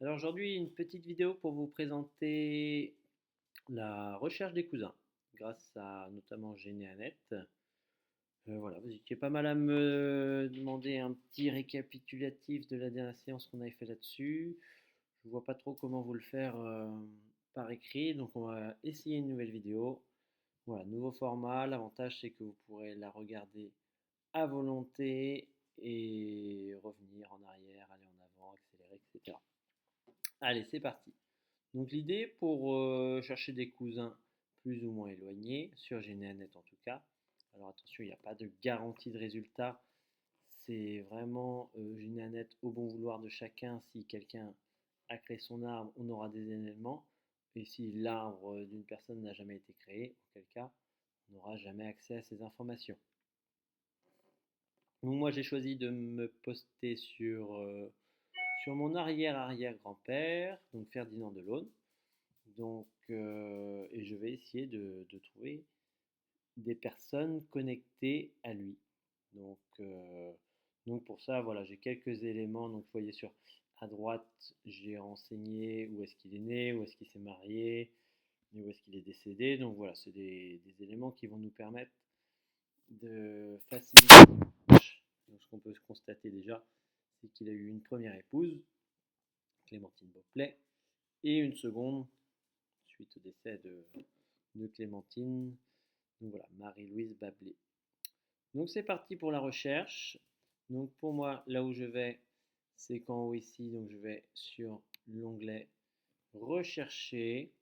Alors aujourd'hui, une petite vidéo pour vous présenter la recherche des cousins, grâce à notamment Généanet. Voilà, vous étiez pas mal à me demander un petit récapitulatif de la dernière séance qu'on avait fait là-dessus. Je vois pas trop comment vous le faire par écrit, donc on va essayer une nouvelle vidéo. Voilà, nouveau format. L'avantage c'est que vous pourrez la regarder à volonté et revenir en arrière, aller en avant, accélérer, etc. Allez, c'est parti. Donc l'idée pour chercher des cousins plus ou moins éloignés, sur GeneaNet en tout cas, alors attention, il n'y a pas de garantie de résultat, c'est vraiment GeneaNet au bon vouloir de chacun. Si quelqu'un a créé son arbre, on aura des éléments, et si l'arbre d'une personne n'a jamais été créé, auquel cas, on n'aura jamais accès à ces informations. Donc moi j'ai choisi de me poster sur mon arrière-arrière-grand-père, donc Ferdinand de Laune. Donc, et je vais essayer de trouver des personnes connectées à lui. Donc, donc pour ça, voilà, j'ai quelques éléments. Donc, vous voyez à droite, j'ai renseigné où est-ce qu'il est né, où est-ce qu'il s'est marié, et où est-ce qu'il est décédé. Donc voilà, c'est des éléments qui vont nous permettre de faciliter. Donc, ce qu'on peut constater déjà, c'est qu'il a eu une première épouse, Clémentine Beauplet, et une seconde suite au décès de Clémentine. Donc voilà, Marie-Louise Bablé. Donc c'est parti pour la recherche. Donc pour moi, là où je vais, c'est qu'en haut ici, donc je vais sur l'onglet rechercher,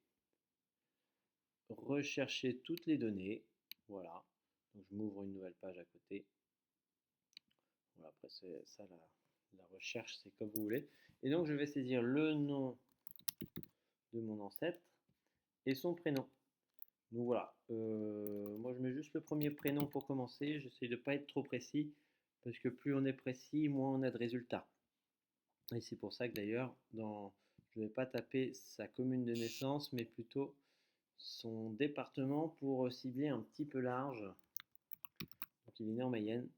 rechercher toutes les données. Voilà. Donc je m'ouvre une nouvelle page à côté. Voilà, après c'est ça la recherche, c'est comme vous voulez. Et donc je vais saisir le nom de mon ancêtre et son prénom. Donc voilà, moi je mets juste le premier prénom pour commencer, j'essaie de ne pas être trop précis, parce que plus on est précis, moins on a de résultats. Et c'est pour ça que d'ailleurs, je ne vais pas taper sa commune de naissance, mais plutôt son département pour cibler un petit peu large. Donc il est né en Mayenne.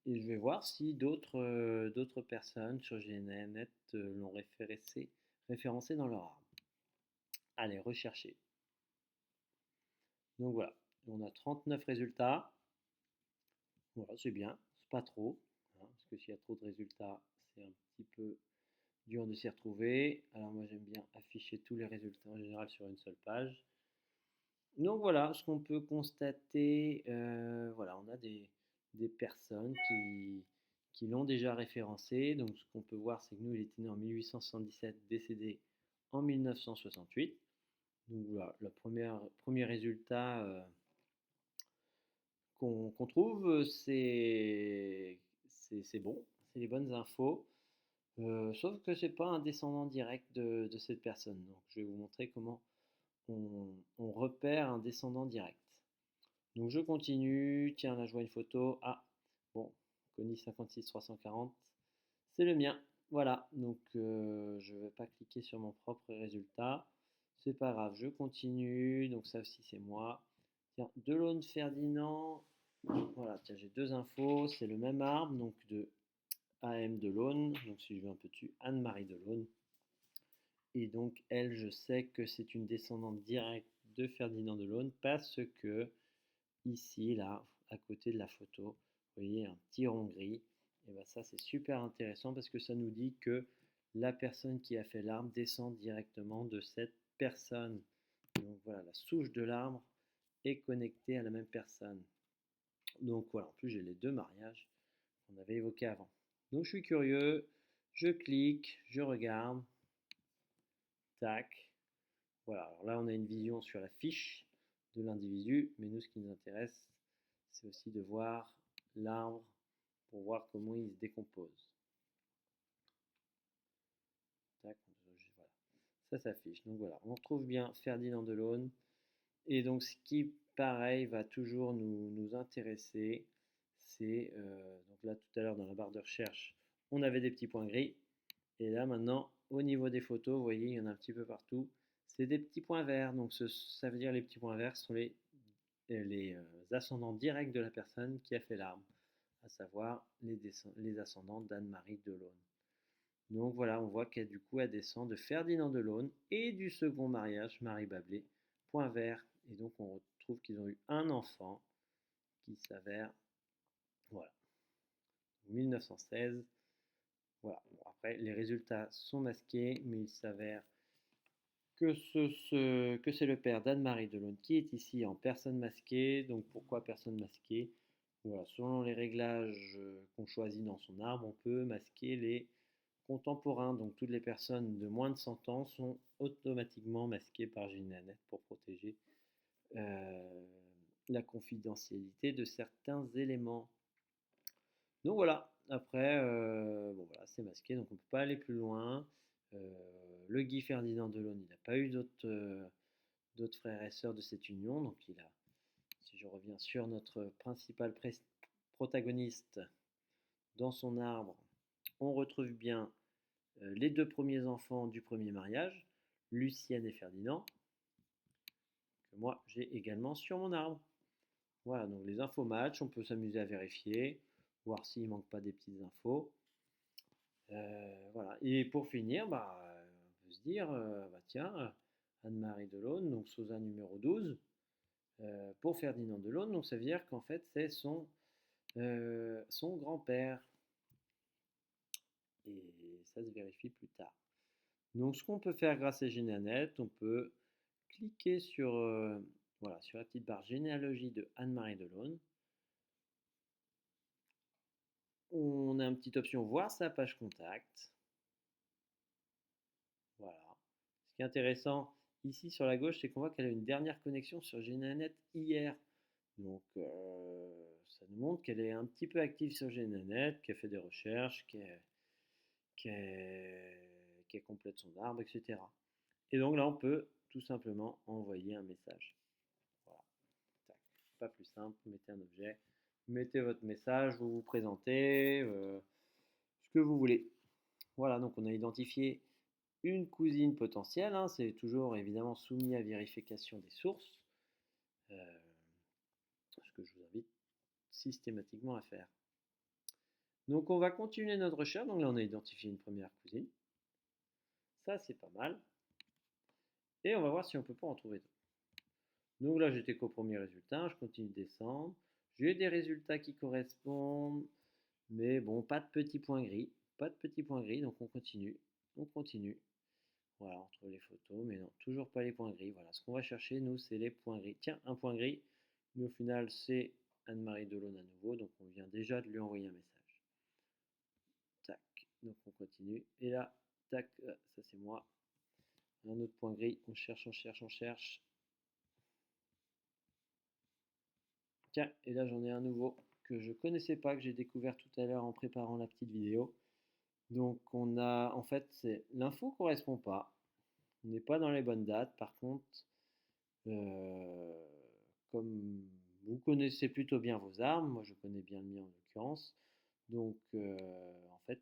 Et je vais voir si d'autres personnes sur GNNet l'ont référencé dans leur arbre. Allez, rechercher. Donc voilà, on a 39 résultats. Voilà, c'est bien, c'est pas trop, hein, parce que s'il y a trop de résultats, c'est un petit peu dur de s'y retrouver. Alors moi j'aime bien afficher tous les résultats en général sur une seule page. Donc voilà, ce qu'on peut constater, voilà, on a des personnes qui l'ont déjà référencé. Donc ce qu'on peut voir, c'est que nous, il était né en 1877, décédé en 1968. Donc voilà, le premier résultat qu'on trouve, c'est bon, c'est les bonnes infos. Sauf que c'est pas un descendant direct de cette personne. Donc je vais vous montrer comment on repère un descendant direct. Donc je continue. Tiens, là je vois une photo. Ah, bon, Connie 56 340, c'est le mien. Voilà, donc je ne vais pas cliquer sur mon propre résultat. C'est pas grave, je continue. Donc ça aussi c'est moi. Tiens, Delaune Ferdinand. Voilà, tiens, j'ai deux infos. C'est le même arbre, donc de AM Delaune. Donc si je vais un peu dessus, Anne-Marie Delaune. Et donc elle, je sais que c'est une descendante directe de Ferdinand Delaune parce que ici, là, à côté de la photo, vous voyez un petit rond gris. Et bien ça, c'est super intéressant parce que ça nous dit que la personne qui a fait l'arbre descend directement de cette personne. Donc voilà, la souche de l'arbre est connectée à la même personne. Donc voilà, en plus j'ai les deux mariages qu'on avait évoqués avant. Donc je suis curieux, je clique, je regarde, tac. Voilà, alors là on a une vision sur la fiche de l'individu, mais nous ce qui nous intéresse, c'est aussi de voir l'arbre pour voir comment il se décompose. Tac, voilà. Ça s'affiche. Donc voilà, on retrouve bien Ferdinand Delaune. Et donc ce qui, pareil, va toujours nous intéresser, c'est, donc là tout à l'heure dans la barre de recherche, on avait des petits points gris. Et là maintenant, au niveau des photos, vous voyez, il y en a un petit peu partout. C'est des petits points verts. Donc ça veut dire les petits points verts sont les ascendants directs de la personne qui a fait l'arbre, à savoir les ascendants d'Anne-Marie Delaune. Donc voilà, on voit qu'elle du coup elle descend de Ferdinand de Laune et du second mariage, Marie Bablé, point vert. Et donc on retrouve qu'ils ont eu un enfant qui s'avère, voilà, 1916. Voilà. Bon, après, les résultats sont masqués, mais il s'avère que c'est le père d'Anne-Marie Delaune qui est ici en personne masquée. Donc pourquoi personne masquée? Voilà, selon les réglages qu'on choisit dans son arbre, on peut masquer les contemporains. Donc toutes les personnes de moins de 100 ans sont automatiquement masquées par Généanet pour protéger euh, la confidentialité de certains éléments. Donc voilà, après, bon voilà, c'est masqué, donc on ne peut pas aller plus loin. Le Guy Ferdinand Delaune, il n'a pas eu d'autres frères et sœurs de cette union, donc il a, si je reviens sur notre principal protagoniste, dans son arbre, on retrouve bien les deux premiers enfants du premier mariage, Lucienne et Ferdinand, que moi j'ai également sur mon arbre. Voilà, donc les infos match, on peut s'amuser à vérifier, voir s'il ne manque pas des petites infos. Voilà. Et pour finir, bah, on peut se dire, bah, tiens, Anne-Marie Delaune, donc Sosa numéro 12, pour Ferdinand Delaune, donc ça veut dire qu'en fait c'est son grand-père. Et ça se vérifie plus tard. Donc ce qu'on peut faire grâce à Généanet, on peut cliquer sur, voilà, sur la petite barre généalogie de Anne-Marie Delaune. On a une petite option voir sa page contact. Voilà. Ce qui est intéressant ici sur la gauche, c'est qu'on voit qu'elle a une dernière connexion sur Généanet hier. Donc ça nous montre qu'elle est un petit peu active sur Généanet, qu'elle fait des recherches, qu'elle complète son arbre, etc. Et donc là, on peut tout simplement envoyer un message. Voilà. Tac. Pas plus simple, mettez un objet, mettez votre message, vous vous présentez, ce que vous voulez. Voilà, donc on a identifié une cousine potentielle, hein, c'est toujours évidemment soumis à vérification des sources, ce que je vous invite systématiquement à faire. Donc on va continuer notre recherche, donc là on a identifié une première cousine, ça c'est pas mal, et on va voir si on peut pas en trouver d'autres. Donc là j'étais qu'au premier résultat, je continue de descendre, j'ai des résultats qui correspondent, mais bon, pas de petits points gris, pas de petits points gris, donc on continue, on continue. Voilà, on trouve les photos, mais non, toujours pas les points gris. Voilà, ce qu'on va chercher, nous, c'est les points gris. Tiens, un point gris, mais au final, c'est Anne-Marie Delaune à nouveau, donc on vient déjà de lui envoyer un message. Tac, donc on continue. Et là, tac, ça c'est moi. Un autre point gris, on cherche, on cherche, on cherche. Tiens, et là j'en ai un nouveau que je connaissais pas, que j'ai découvert tout à l'heure en préparant la petite vidéo. Donc on a, en fait, c'est l'info correspond pas. On n'est pas dans les bonnes dates. Par contre, Euh, comme vous connaissez plutôt bien vos armes, moi je connais bien le mien en l'occurrence, donc en fait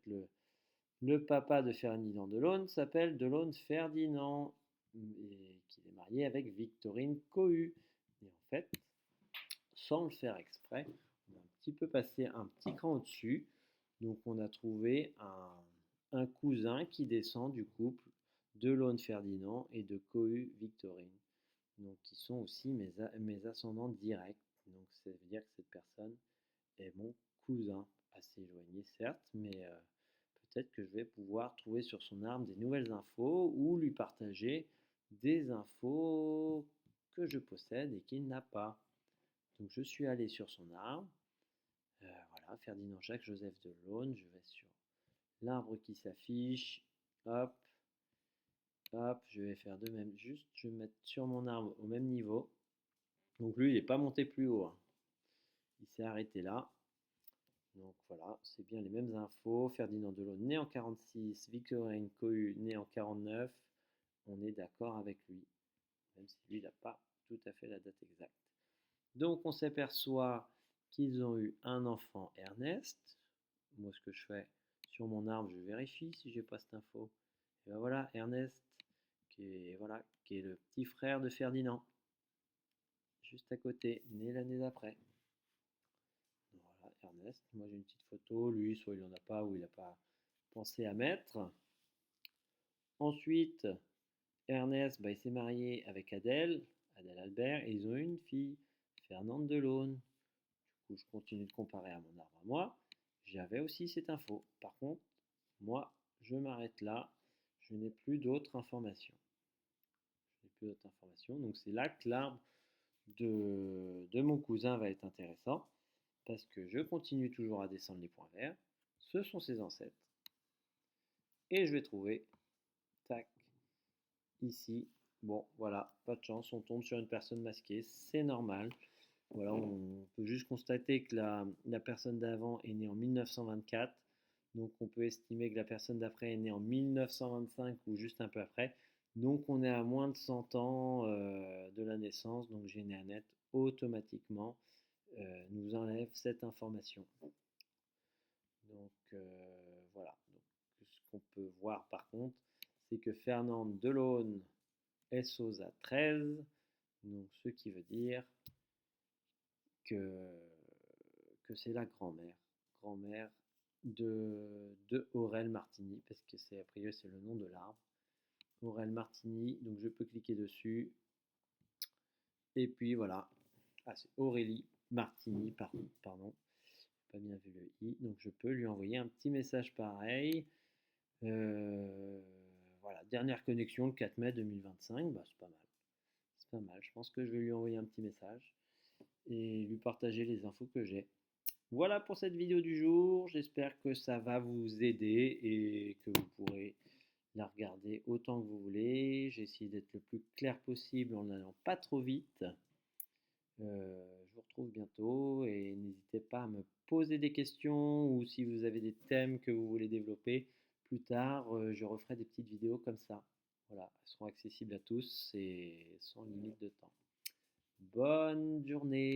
le papa de Ferdinand Delaune s'appelle Delaune Ferdinand et qu'il est marié avec Victorine Cohu. Et en fait, sans le faire exprès, on a un petit peu passé un petit cran au-dessus, donc on a trouvé un cousin qui descend du couple Delaune Ferdinand et de Cohu Victorine, donc qui sont aussi mes ascendants directs. Donc ça veut dire que cette personne est mon cousin, assez éloigné certes, mais peut-être que je vais pouvoir trouver sur son arme des nouvelles infos ou lui partager des infos que je possède et qu'il n'a pas. Donc je suis allé sur son arbre, voilà, Ferdinand Jacques Joseph de Laune, je vais sur l'arbre qui s'affiche, hop, hop, je vais faire de même, juste je vais mettre sur mon arbre au même niveau. Donc lui, il n'est pas monté plus haut, hein. Il s'est arrêté là. Donc voilà, c'est bien les mêmes infos. Ferdinand Delaune né en 46, Victorine Cohu né en 49. On est d'accord avec lui, même si lui, il n'a pas tout à fait la date exacte. Donc on s'aperçoit qu'ils ont eu un enfant, Ernest. Moi, ce que je fais sur mon arbre, je vérifie si j'ai pas cette info. Et ben voilà, Ernest, qui est le petit frère de Ferdinand, juste à côté, né l'année d'après. Voilà, Ernest. Moi j'ai une petite photo. Lui, soit il n'en a pas ou il n'a pas pensé à mettre. Ensuite, Ernest, il s'est marié avec Adèle Albert, et ils ont une fille, Fernande Delaune. Du coup, je continue de comparer à mon arbre à moi. J'avais aussi cette info. Par contre, moi, je m'arrête là. Je n'ai plus d'autres informations. Donc c'est là que l'arbre de mon cousin va être intéressant. Parce que je continue toujours à descendre les points verts. Ce sont ses ancêtres. Et je vais trouver, tac, ici. Bon, voilà, pas de chance, on tombe sur une personne masquée, c'est normal. Voilà, on peut juste constater que la personne d'avant est née en 1924. Donc on peut estimer que la personne d'après est née en 1925 ou juste un peu après. Donc on est à moins de 100 ans de la naissance. Donc GeneaNet automatiquement nous enlève cette information. Donc voilà. Donc, ce qu'on peut voir par contre, c'est que Fernande Delaune est SOSA 13. Donc ce qui veut dire que c'est la grand-mère de Aurel Martini, parce que c'est a priori c'est le nom de l'arbre. Aurel Martini, donc je peux cliquer dessus. Et puis voilà. Ah, c'est Aurélie Martini, pardon. Pas bien vu le i. Donc je peux lui envoyer un petit message pareil. Voilà, dernière connexion le 4 mai 2025. Bah, c'est pas mal. C'est pas mal. Je pense que je vais lui envoyer un petit message et lui partager les infos que j'ai. Voilà pour cette vidéo du jour. J'espère que ça va vous aider et que vous pourrez la regarder autant que vous voulez. J'ai essayé d'être le plus clair possible en n'allant pas trop vite. Je vous retrouve bientôt et n'hésitez pas à me poser des questions ou si vous avez des thèmes que vous voulez développer plus tard, je referai des petites vidéos comme ça. Voilà, elles seront accessibles à tous et sans limite de temps. Bonne journée!